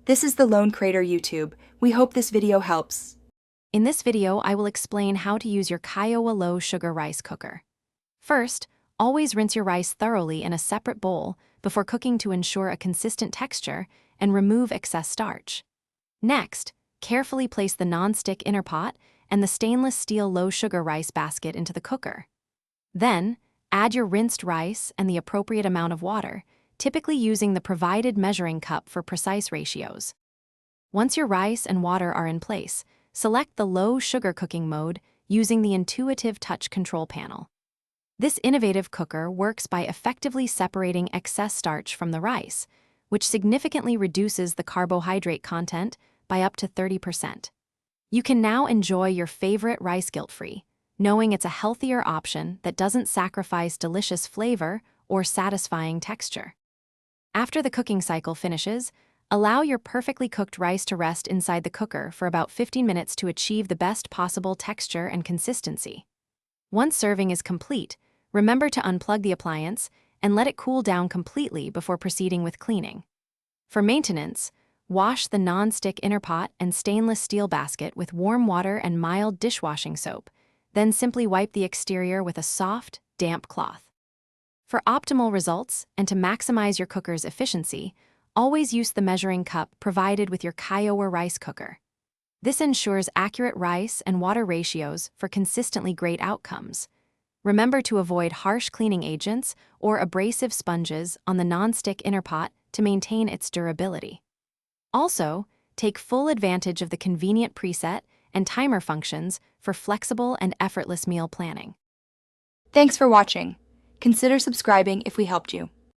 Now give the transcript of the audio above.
This is the Lone Crater YouTube. We hope this video helps. In this video, I will explain how to use your Kyowa low-sugar rice cooker. First, always rinse your rice thoroughly in a separate bowl before cooking to ensure a consistent texture and remove excess starch. Next, carefully place the non-stick inner pot and the stainless steel low-sugar rice basket into the cooker. Then, add your rinsed rice and the appropriate amount of water, typically using the provided measuring cup for precise ratios. Once your rice and water are in place, select the low-sugar cooking mode using the intuitive touch control panel. This innovative cooker works by effectively separating excess starch from the rice, which significantly reduces the carbohydrate content by up to 30%. You can now enjoy your favorite rice guilt-free, knowing it's a healthier option that doesn't sacrifice delicious flavor or satisfying texture. After the cooking cycle finishes, allow your perfectly cooked rice to rest inside the cooker for about 15 minutes to achieve the best possible texture and consistency. Once serving is complete, remember to unplug the appliance and let it cool down completely before proceeding with cleaning. For maintenance, wash the non-stick inner pot and stainless steel basket with warm water and mild dishwashing soap, then simply wipe the exterior with a soft, damp cloth. For optimal results and to maximize your cooker's efficiency, always use the measuring cup provided with your Kyowa rice cooker. This ensures accurate rice and water ratios for consistently great outcomes. Remember to avoid harsh cleaning agents or abrasive sponges on the non-stick inner pot to maintain its durability. Also, take full advantage of the convenient preset and timer functions for flexible and effortless meal planning. Thanks for watching. Consider subscribing if we helped you.